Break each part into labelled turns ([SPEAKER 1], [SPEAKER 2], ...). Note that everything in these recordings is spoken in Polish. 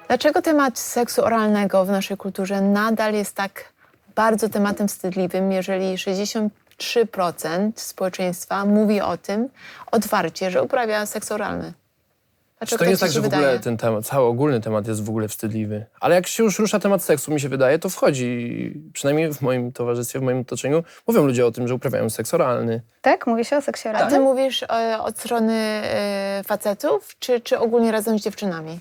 [SPEAKER 1] Dlaczego temat seksu oralnego w naszej kulturze nadal jest tak bardzo tematem wstydliwym, jeżeli 63% społeczeństwa mówi o tym otwarcie, że uprawia seks oralny?
[SPEAKER 2] Czy to nie jest tak, że w ogóle ten temat, cały ogólny temat jest w ogóle wstydliwy? Ale jak się już rusza temat seksu, mi się wydaje, to wchodzi, przynajmniej w moim towarzystwie, w moim otoczeniu, mówią ludzie o tym, że uprawiają seks oralny.
[SPEAKER 3] Tak? Mówi się o seksie
[SPEAKER 1] A
[SPEAKER 3] oralnym?
[SPEAKER 1] ty mówisz od strony facetów, czy ogólnie razem z dziewczynami?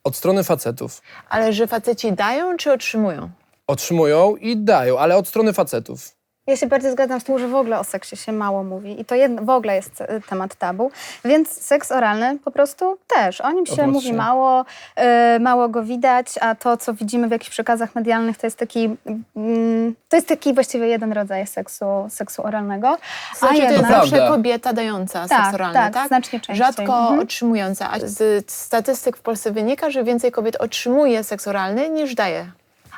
[SPEAKER 2] Od strony facetów.
[SPEAKER 1] Ale że faceci dają, czy otrzymują?
[SPEAKER 2] Otrzymują i dają, ale od strony facetów.
[SPEAKER 3] Ja się bardzo zgadzam z tym, że w ogóle o seksie się mało mówi i to w ogóle jest temat tabu, więc seks oralny po prostu też. O nim się mówi mało, mało go widać, a to, co widzimy w jakichś przekazach medialnych, to jest taki właściwie jeden rodzaj seksu oralnego.
[SPEAKER 1] Znaczy, to jest zawsze kobieta dająca seks oralny, tak?
[SPEAKER 3] Tak, znacznie częściej.
[SPEAKER 1] Rzadko otrzymująca. A z statystyk w Polsce wynika, że więcej kobiet otrzymuje seks oralny niż daje.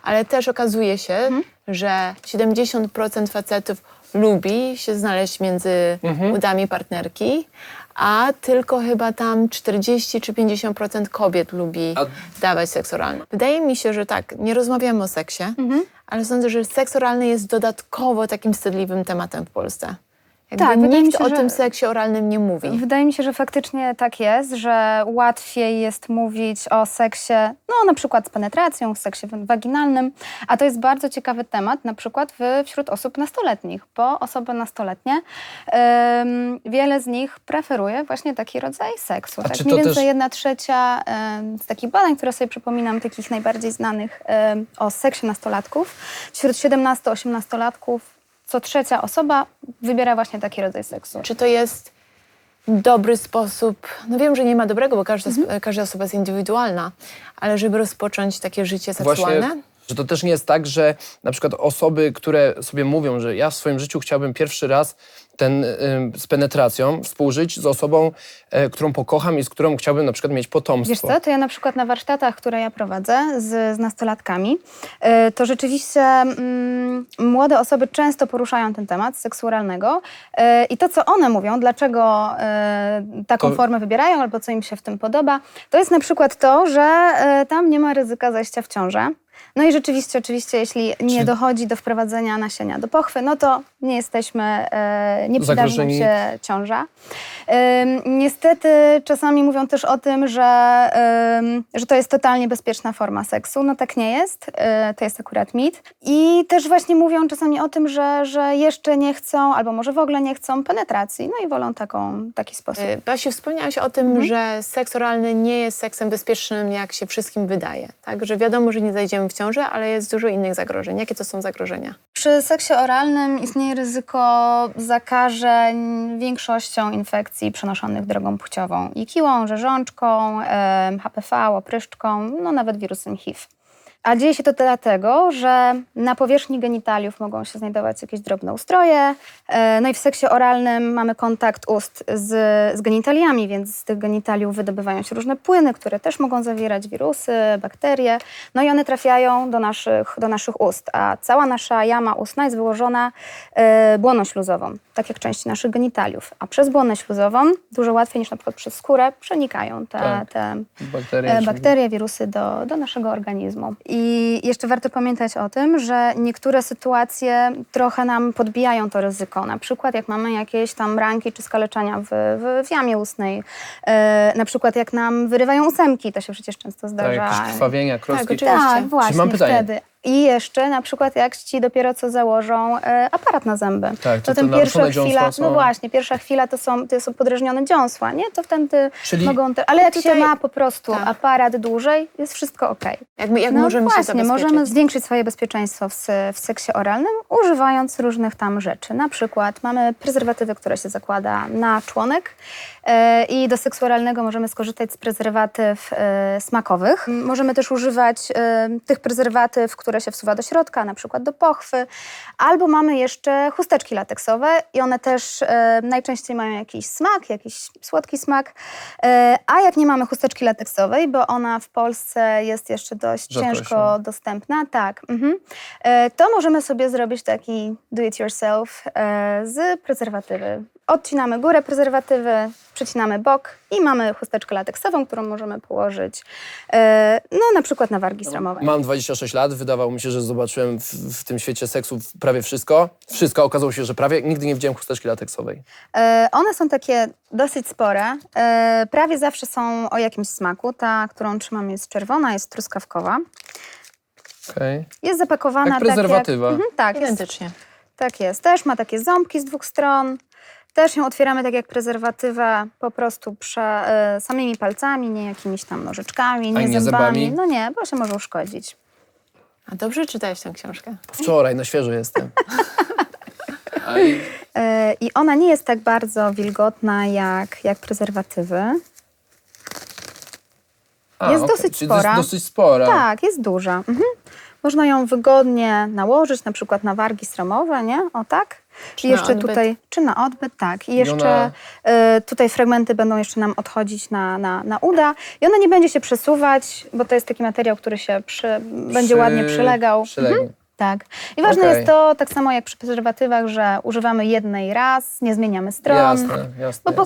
[SPEAKER 1] Ale też okazuje się, że 70% facetów lubi się znaleźć między udami partnerki, a tylko chyba tam 40 czy 50% kobiet lubi dawać seks oralny. Wydaje mi się, że tak, nie rozmawiamy o seksie, ale sądzę, że seks oralny jest dodatkowo takim wstydliwym tematem w Polsce.
[SPEAKER 3] Tak,
[SPEAKER 1] nikt o tym seksie oralnym nie mówi.
[SPEAKER 3] Wydaje mi się, że faktycznie tak jest, że łatwiej jest mówić o seksie, no na przykład z penetracją, w seksie waginalnym, a to jest bardzo ciekawy temat na przykład wśród osób nastoletnich, bo osoby nastoletnie, wiele z nich preferuje właśnie taki rodzaj seksu. Tak? Mniej więcej 1/3 z takich badań, które sobie przypominam, takich najbardziej znanych o seksie nastolatków, wśród 17-18-latków co trzecia osoba wybiera właśnie taki rodzaj seksu.
[SPEAKER 1] Czy to jest dobry sposób, no wiem, że nie ma dobrego, bo każda osoba jest indywidualna, ale żeby rozpocząć takie życie seksualne?
[SPEAKER 2] Właśnie, że to też nie jest tak, że na przykład osoby, które sobie mówią, że ja w swoim życiu chciałbym pierwszy raz z penetracją współżyć z osobą, którą pokocham i z którą chciałbym na przykład mieć potomstwo.
[SPEAKER 3] Wiesz co, to ja na przykład na warsztatach, które ja prowadzę z nastolatkami, to rzeczywiście młode osoby często poruszają ten temat seksu oralnego i to, co one mówią, dlaczego taką formę wybierają albo co im się w tym podoba, to jest na przykład to, że tam nie ma ryzyka zajścia w ciążę. No i rzeczywiście, oczywiście, jeśli nie dochodzi do wprowadzenia nasienia do pochwy, no to nie jesteśmy, nie przydarzy nam się ciąża. Niestety czasami mówią też o tym, że to jest totalnie bezpieczna forma seksu. No tak nie jest, to jest akurat mit. I też właśnie mówią czasami o tym, że jeszcze nie chcą, albo może w ogóle nie chcą penetracji, no i wolą taki sposób.
[SPEAKER 1] Basiu, wspomniałaś o tym, że seks oralny nie jest seksem bezpiecznym, jak się wszystkim wydaje. Tak? Że wiadomo, że nie zajdziemy w ciążę, ale jest dużo innych zagrożeń. Jakie to są zagrożenia?
[SPEAKER 3] Przy seksie oralnym istnieje ryzyko zakażeń większością infekcji przenoszonych drogą płciową. Ikiłą, rzeżączką, HPV, opryszczką, no nawet wirusem HIV. A dzieje się to dlatego, że na powierzchni genitaliów mogą się znajdować jakieś drobne ustroje. No i w seksie oralnym mamy kontakt ust z genitaliami, więc z tych genitaliów wydobywają się różne płyny, które też mogą zawierać wirusy, bakterie. No i one trafiają do naszych ust, a cała nasza jama ustna jest wyłożona błoną śluzową, tak jak części naszych genitaliów. A przez błonę śluzową dużo łatwiej niż na przykład przez skórę przenikają te bakterie, wirusy do naszego organizmu. I jeszcze warto pamiętać o tym, że niektóre sytuacje trochę nam podbijają to ryzyko. Na przykład jak mamy jakieś tam ranki czy skaleczenia w jamie ustnej. Na przykład jak nam wyrywają ósemki, to się przecież często zdarza.
[SPEAKER 2] Tak, jakieś krwawienia, krostki.
[SPEAKER 1] Tak, oczywiście.
[SPEAKER 3] Tak, właśnie,
[SPEAKER 2] mam pytanie.
[SPEAKER 3] wtedy. I jeszcze na przykład jak ci dopiero co założą aparat na zęby.
[SPEAKER 2] Tak, to
[SPEAKER 3] ten
[SPEAKER 2] naruszone dziąsła są.
[SPEAKER 3] no właśnie, pierwsza chwila to są podrażnione dziąsła, nie? To wtedy mogą... Ale jak się ma po prostu aparat dłużej, jest wszystko okej.
[SPEAKER 1] Jak możemy się zabezpieczyć?
[SPEAKER 3] Możemy zwiększyć swoje bezpieczeństwo w seksie oralnym, używając różnych tam rzeczy. Na przykład mamy prezerwatywy, które się zakłada na członek i do seksu oralnego możemy skorzystać z prezerwatyw smakowych. Możemy też używać tych prezerwatyw, które się wsuwa do środka, na przykład do pochwy. Albo mamy jeszcze chusteczki lateksowe i one też najczęściej mają jakiś smak, jakiś słodki smak. A jak nie mamy chusteczki lateksowej, bo ona w Polsce jest jeszcze dość ciężko dostępna, to możemy sobie zrobić taki do it yourself z prezerwatywy. Odcinamy górę prezerwatywy, przecinamy bok i mamy chusteczkę lateksową, którą możemy położyć na przykład na wargi sramowej.
[SPEAKER 2] Mam 26 lat, wydawało mi się, że zobaczyłem w tym świecie seksu prawie wszystko. Wszystko, okazało się, że prawie nigdy nie widziałem chusteczki lateksowej.
[SPEAKER 3] One są takie dosyć spore. Prawie zawsze są o jakimś smaku. Ta, którą trzymam, jest czerwona, jest truskawkowa.
[SPEAKER 2] Okej.
[SPEAKER 3] Jest zapakowana
[SPEAKER 2] Jak prezerwatywa.
[SPEAKER 3] tak, jest,
[SPEAKER 1] Identycznie.
[SPEAKER 3] tak jest. Też ma takie ząbki z 2 stron. Też ją otwieramy tak jak prezerwatywę, po prostu samymi palcami, nie jakimiś tam nożyczkami,
[SPEAKER 2] A
[SPEAKER 3] nie
[SPEAKER 2] nie
[SPEAKER 3] zębami.
[SPEAKER 2] zębami?
[SPEAKER 3] No nie, bo się może uszkodzić.
[SPEAKER 1] A dobrze czytałeś tę książkę?
[SPEAKER 2] Wczoraj, na świeżo jestem.
[SPEAKER 3] I ona nie jest tak bardzo wilgotna jak prezerwatywy. Jest dosyć
[SPEAKER 2] czyli
[SPEAKER 3] spora.
[SPEAKER 2] To jest dosyć spora.
[SPEAKER 3] Tak, jest duża. Można ją wygodnie nałożyć, na przykład na wargi sromowe, nie? O tak.
[SPEAKER 1] Czy
[SPEAKER 3] I
[SPEAKER 1] na
[SPEAKER 3] jeszcze
[SPEAKER 1] odbyt.
[SPEAKER 3] tutaj, czy na odbyt, tak. I jeszcze tutaj fragmenty będą jeszcze nam odchodzić na uda. I ona nie będzie się przesuwać, bo to jest taki materiał, który się będzie ładnie przylegał.
[SPEAKER 2] Przylegnie.
[SPEAKER 3] Tak. I ważne
[SPEAKER 2] Okej.
[SPEAKER 3] jest to, tak samo jak przy prezerwatywach, że używamy jednej raz, nie zmieniamy stron.
[SPEAKER 2] Jasne.
[SPEAKER 3] Bo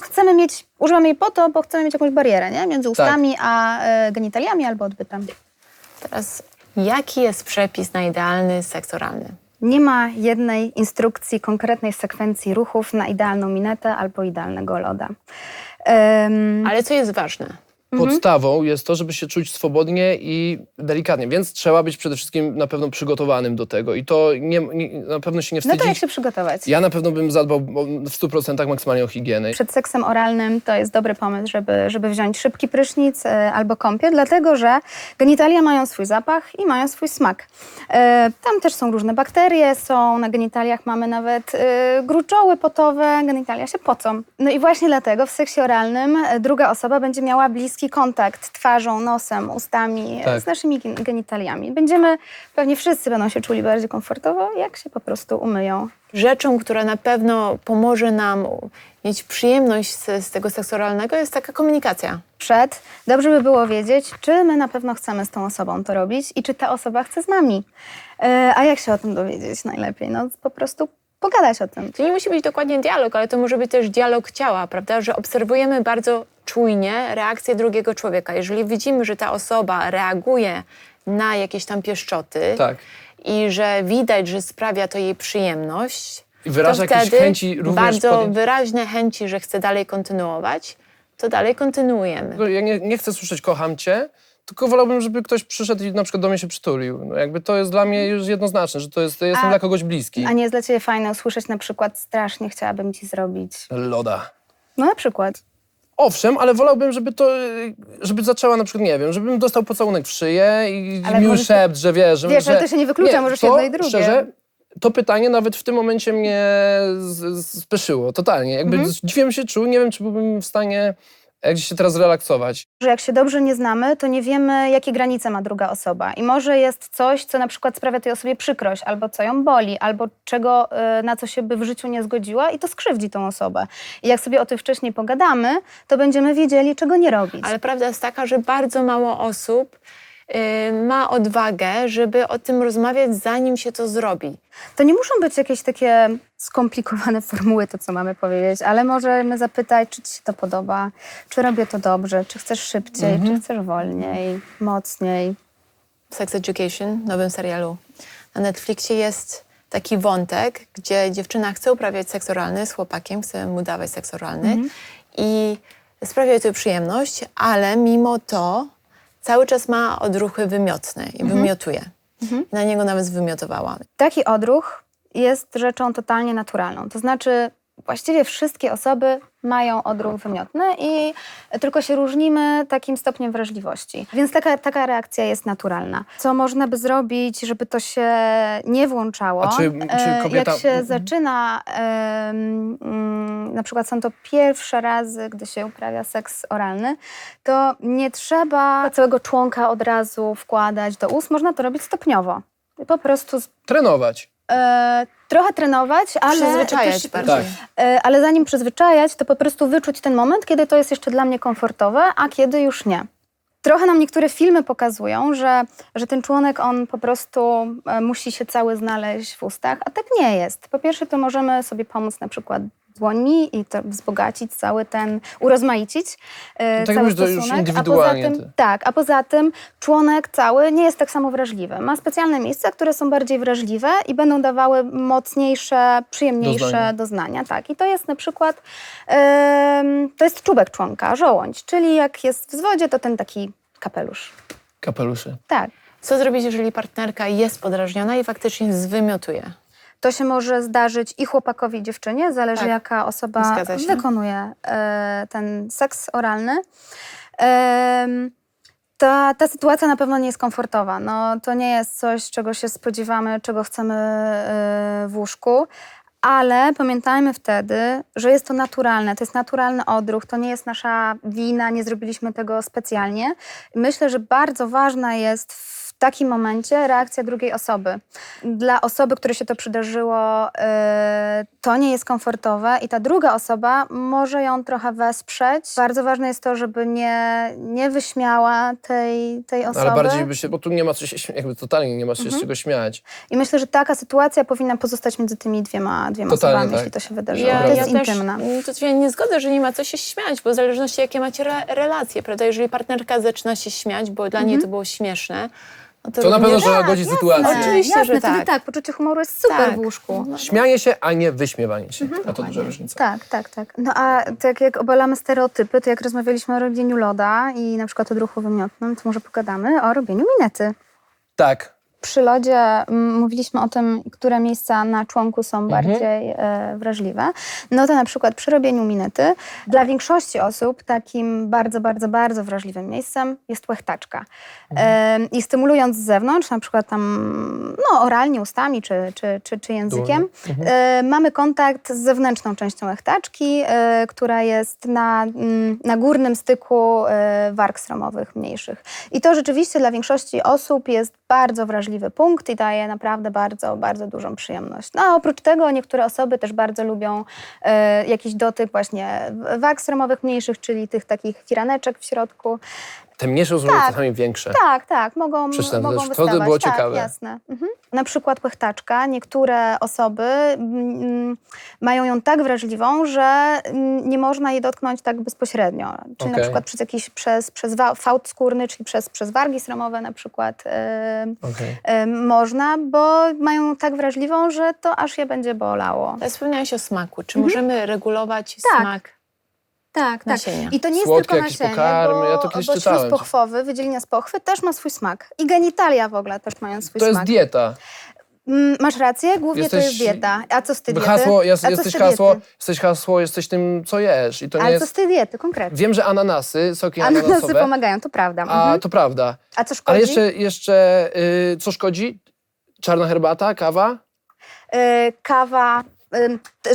[SPEAKER 3] używamy jej po to, bo chcemy mieć jakąś barierę, nie? Między ustami a genitaliami albo odbytem.
[SPEAKER 1] Teraz, jaki jest przepis na idealny seks oralny?
[SPEAKER 3] Nie ma jednej instrukcji, konkretnej sekwencji ruchów na idealną minetę albo idealnego loda.
[SPEAKER 1] Ale co jest ważne?
[SPEAKER 2] Podstawą jest to, żeby się czuć swobodnie i delikatnie, więc trzeba być przede wszystkim na pewno przygotowanym do tego i to na pewno się nie
[SPEAKER 3] No
[SPEAKER 2] wstydzić.
[SPEAKER 3] to jak się przygotować?
[SPEAKER 2] Ja na pewno bym zadbał w 100% maksymalnie o higienę.
[SPEAKER 3] Przed seksem oralnym to jest dobry pomysł, żeby wziąć szybki prysznic albo kąpiel, dlatego że genitalia mają swój zapach i mają swój smak. Tam też są różne bakterie, na genitaliach mamy nawet gruczoły potowe, genitalia się pocą. No i właśnie dlatego w seksie oralnym druga osoba będzie miała bliski kontakt twarzą, nosem, ustami
[SPEAKER 2] Tak.
[SPEAKER 3] z naszymi genitaliami. Pewnie wszyscy będą się czuli bardziej komfortowo, jak się po prostu umyją.
[SPEAKER 1] Rzeczą, która na pewno pomoże nam mieć przyjemność z tego seksu oralnego, jest taka komunikacja.
[SPEAKER 3] Dobrze by było wiedzieć, czy my na pewno chcemy z tą osobą to robić i czy ta osoba chce z nami. A jak się o tym dowiedzieć najlepiej? No po prostu pogadać o tym.
[SPEAKER 1] To nie musi być dokładnie dialog, ale to może być też dialog ciała, prawda? Że obserwujemy bardzo czujnie reakcję drugiego człowieka. Jeżeli widzimy, że ta osoba reaguje na jakieś tam pieszczoty
[SPEAKER 2] Tak.
[SPEAKER 1] i że widać, że sprawia to jej przyjemność,
[SPEAKER 2] I wyraża
[SPEAKER 1] to
[SPEAKER 2] jakieś
[SPEAKER 1] wtedy
[SPEAKER 2] chęci również
[SPEAKER 1] bardzo wyraźne chęci, że chce dalej kontynuować, to dalej kontynuujemy.
[SPEAKER 2] Ja nie chcę słyszeć kocham cię, tylko wolałbym, żeby ktoś przyszedł i na przykład do mnie się przytulił. No jakby to jest dla mnie już jednoznaczne, że ja jestem dla kogoś bliski.
[SPEAKER 3] A nie jest dla ciebie fajne usłyszeć na przykład strasznie chciałabym ci zrobić.
[SPEAKER 2] Loda.
[SPEAKER 3] No na przykład.
[SPEAKER 2] Owszem, ale wolałbym, żeby zaczęła na przykład, nie wiem, żebym dostał pocałunek w szyję i
[SPEAKER 3] Ale
[SPEAKER 2] miły
[SPEAKER 3] możesz-
[SPEAKER 2] szept, że wiesz,
[SPEAKER 3] Wiesz,
[SPEAKER 2] że...
[SPEAKER 3] ale to się nie wyklucza, możesz jedno i drugie.
[SPEAKER 2] Szczerze, to pytanie nawet w tym momencie mnie speszyło, totalnie. Jakby dziwnie się czuł, nie wiem, czy byłbym w stanie gdzieś się teraz relaksować.
[SPEAKER 3] Że jak się dobrze nie znamy, to nie wiemy, jakie granice ma druga osoba. I może jest coś, co na przykład sprawia tej osobie przykrość, albo co ją boli, albo na co się by w życiu nie zgodziła i to skrzywdzi tą osobę. I jak sobie o tym wcześniej pogadamy, to będziemy wiedzieli, czego nie robić.
[SPEAKER 1] Ale prawda jest taka, że bardzo mało osób ma odwagę, żeby o tym rozmawiać, zanim się to zrobi.
[SPEAKER 3] To nie muszą być jakieś takie skomplikowane formuły, to co mamy powiedzieć, ale możemy zapytać, czy ci się to podoba, czy robię to dobrze, czy chcesz szybciej, czy chcesz wolniej, mocniej.
[SPEAKER 1] Sex Education, nowym serialu na Netflixie jest taki wątek, gdzie dziewczyna chce uprawiać seks oralny z chłopakiem, chce mu dawać seks oralny i sprawia jej to przyjemność, ale mimo to cały czas ma odruchy wymiotne i wymiotuje. Na niego nawet zwymiotowała.
[SPEAKER 3] Taki odruch jest rzeczą totalnie naturalną. To znaczy właściwie wszystkie osoby mają odruch wymiotny i tylko się różnimy takim stopniem wrażliwości. Więc taka reakcja jest naturalna. Co można by zrobić, żeby to się nie włączało?
[SPEAKER 2] A czy kobieta...
[SPEAKER 3] Jak się zaczyna, na przykład są to pierwsze razy, gdy się uprawia seks oralny, to nie trzeba całego członka od razu wkładać do ust. Można to robić stopniowo. Po prostu
[SPEAKER 2] Trenować.
[SPEAKER 3] trochę trenować, ale
[SPEAKER 1] Przyzwyczajać
[SPEAKER 3] też,
[SPEAKER 1] bardziej.
[SPEAKER 3] ale zanim przyzwyczajać, to po prostu wyczuć ten moment, kiedy to jest jeszcze dla mnie komfortowe, a kiedy już nie. Trochę nam niektóre filmy pokazują, że ten członek, on po prostu musi się cały znaleźć w ustach, a tak nie jest. Po pierwsze, to możemy sobie pomóc na przykład dłońmi i to wzbogacić cały ten, urozmaicić
[SPEAKER 2] tak
[SPEAKER 3] cały
[SPEAKER 2] mówisz, to już
[SPEAKER 3] stosunek.
[SPEAKER 2] indywidualnie
[SPEAKER 3] A poza tym, tak, a poza tym członek cały nie jest tak samo wrażliwy. Ma specjalne miejsca, które są bardziej wrażliwe i będą dawały mocniejsze, przyjemniejsze doznania. Tak. I to jest na przykład, to jest czubek członka, żołądź, czyli jak jest w wzwodzie, to ten taki kapelusz.
[SPEAKER 2] Kapelusze.
[SPEAKER 3] Tak.
[SPEAKER 1] Co zrobić, jeżeli partnerka jest podrażniona i faktycznie zwymiotuje?
[SPEAKER 3] To się może zdarzyć i chłopakowi, i dziewczynie, zależy
[SPEAKER 1] Tak.
[SPEAKER 3] jaka osoba
[SPEAKER 1] Zgadza się.
[SPEAKER 3] wykonuje ten seks oralny. Ta sytuacja na pewno nie jest komfortowa. No, to nie jest coś, czego się spodziewamy, czego chcemy w łóżku, ale pamiętajmy wtedy, że jest to naturalne, to jest naturalny odruch, to nie jest nasza wina, nie zrobiliśmy tego specjalnie. Myślę, że bardzo ważna jest w takim momencie reakcja drugiej osoby. Dla osoby, której się to przydarzyło, to nie jest komfortowe i ta druga osoba może ją trochę wesprzeć. Bardzo ważne jest to, żeby nie wyśmiała tej osoby.
[SPEAKER 2] Ale bardziej by się, bo tu nie ma co się śmiać, jakby totalnie nie ma się z czego śmiać.
[SPEAKER 3] I myślę, że taka sytuacja powinna pozostać między tymi dwiema
[SPEAKER 2] Totalnie
[SPEAKER 3] osobami,
[SPEAKER 2] tak.
[SPEAKER 3] jeśli to się wydarzyło.
[SPEAKER 1] Ja
[SPEAKER 3] To jest
[SPEAKER 1] też
[SPEAKER 3] intymna.
[SPEAKER 1] to się nie zgodzę, że nie ma co się śmiać, bo w zależności jakie macie relacje, prawda? Jeżeli partnerka zaczyna się śmiać, bo dla niej to było śmieszne, no
[SPEAKER 2] To na pewno
[SPEAKER 1] również-
[SPEAKER 2] trzeba godzić sytuację.
[SPEAKER 1] Oczywiście, że
[SPEAKER 3] wtedy
[SPEAKER 1] tak.
[SPEAKER 3] tak. Poczucie humoru jest super
[SPEAKER 1] Tak.
[SPEAKER 3] w łóżku.
[SPEAKER 2] Śmianie się, a nie wyśmiewanie się. A to duża różnica.
[SPEAKER 3] Tak. No a tak jak obalamy stereotypy, to jak rozmawialiśmy o robieniu loda i na przykład o odruchu wymiotnym, to może pogadamy o robieniu minety.
[SPEAKER 2] Tak.
[SPEAKER 3] Przy lodzie mówiliśmy o tym, które miejsca na członku są bardziej wrażliwe. No to na przykład przy robieniu minety dla większości osób takim bardzo, bardzo, bardzo wrażliwym miejscem jest łechtaczka. I stymulując z zewnątrz, na przykład tam oralnie, ustami czy językiem, mamy kontakt z zewnętrzną częścią łechtaczki, która jest na górnym styku warg sromowych mniejszych. I to rzeczywiście dla większości osób jest bardzo wrażliwy punkt i daje naprawdę bardzo, bardzo dużą przyjemność. No a oprócz tego niektóre osoby też bardzo lubią jakiś dotyk właśnie warg sromowych mniejszych, czyli tych takich firaneczek w środku.
[SPEAKER 2] Te mniejsze rozumiem czasami większe.
[SPEAKER 3] Tak, mogą
[SPEAKER 2] Przeczytam
[SPEAKER 3] mogą
[SPEAKER 2] też. To
[SPEAKER 3] wystawać.
[SPEAKER 2] było
[SPEAKER 3] tak,
[SPEAKER 2] ciekawe.
[SPEAKER 3] jasne. Na przykład łechtaczka. Niektóre osoby mają ją tak wrażliwą, że nie można jej dotknąć tak bezpośrednio. Czyli na przykład przez fałd skórny, czyli przez wargi sromowe na przykład można, bo mają ją tak wrażliwą, że to aż je będzie bolało.
[SPEAKER 1] Ale wspomniałaś o smaku. Czy możemy regulować smak
[SPEAKER 3] Tak.
[SPEAKER 1] nasienia?
[SPEAKER 3] I to nie jest
[SPEAKER 2] Słodkie
[SPEAKER 3] tylko
[SPEAKER 2] jakieś
[SPEAKER 3] nasienie,
[SPEAKER 2] pokarmy,
[SPEAKER 3] bo,
[SPEAKER 2] ja to kiedyś
[SPEAKER 3] bo
[SPEAKER 2] czytałem.
[SPEAKER 3] śluz pochwowy, wydzielenia z pochwy też ma swój smak. I genitalia w ogóle też mają swój
[SPEAKER 2] To jest
[SPEAKER 3] smak.
[SPEAKER 2] dieta.
[SPEAKER 3] Masz rację, głównie to jest dieta. A co z tej diety?
[SPEAKER 2] Hasło,
[SPEAKER 3] A co z tej
[SPEAKER 2] jesteś jesteś tym, co jesz. I to nie
[SPEAKER 3] Ale
[SPEAKER 2] jest...
[SPEAKER 3] co z tej diety konkretnie?
[SPEAKER 2] Wiem, że ananasy, soki
[SPEAKER 3] Ananasy
[SPEAKER 2] ananasowe,
[SPEAKER 3] pomagają, to prawda.
[SPEAKER 2] a to prawda.
[SPEAKER 3] A co szkodzi?
[SPEAKER 2] Ale jeszcze co szkodzi? Czarna herbata, kawa?
[SPEAKER 3] Kawa.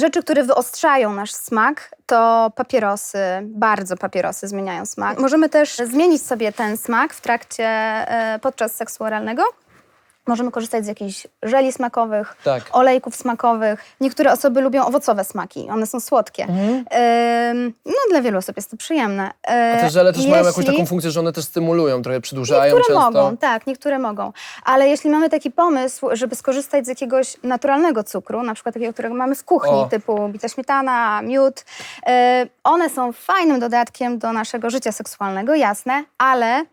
[SPEAKER 3] Rzeczy, które wyostrzają nasz smak, to papierosy. Bardzo papierosy zmieniają smak. Możemy też zmienić sobie ten smak w trakcie, podczas seksu oralnego. Możemy korzystać z jakichś żeli smakowych,
[SPEAKER 2] Tak.
[SPEAKER 3] olejków smakowych. Niektóre osoby lubią owocowe smaki, one są słodkie. No, dla wielu osób jest to przyjemne.
[SPEAKER 2] A te żele też mają jakąś taką funkcję, że one też stymulują, trochę przedłużają
[SPEAKER 3] Niektóre
[SPEAKER 2] często.
[SPEAKER 3] mogą, tak, niektóre mogą. Ale jeśli mamy taki pomysł, żeby skorzystać z jakiegoś naturalnego cukru, na przykład takiego, którego mamy w kuchni, typu bita śmietana, miód, one są fajnym dodatkiem do naszego życia seksualnego, jasne, ale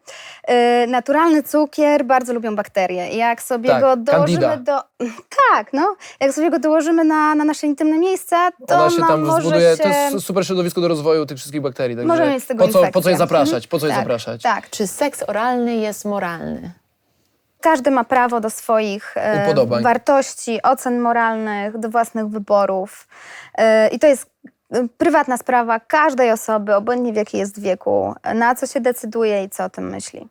[SPEAKER 3] naturalny cukier bardzo lubią bakterie. I jak sobie
[SPEAKER 2] Tak,
[SPEAKER 3] go dołożymy
[SPEAKER 2] Candida.
[SPEAKER 3] jak sobie go dołożymy na nasze intymne miejsca, to
[SPEAKER 2] Ona się tam
[SPEAKER 3] może
[SPEAKER 2] zbuduje,
[SPEAKER 3] się...
[SPEAKER 2] to jest super środowisko do rozwoju tych wszystkich bakterii. Także
[SPEAKER 3] Możemy mieć z tego
[SPEAKER 2] po co je
[SPEAKER 3] infekcję.
[SPEAKER 2] zapraszać? Po co je
[SPEAKER 3] Tak,
[SPEAKER 2] zapraszać?
[SPEAKER 3] Tak.
[SPEAKER 1] Czy seks oralny jest moralny?
[SPEAKER 3] Każdy ma prawo do swoich
[SPEAKER 2] Upodobań.
[SPEAKER 3] wartości, ocen moralnych, do własnych wyborów. I to jest prywatna sprawa każdej osoby, obojętnie w jakiej jest wieku, na co się decyduje i co o tym myśli.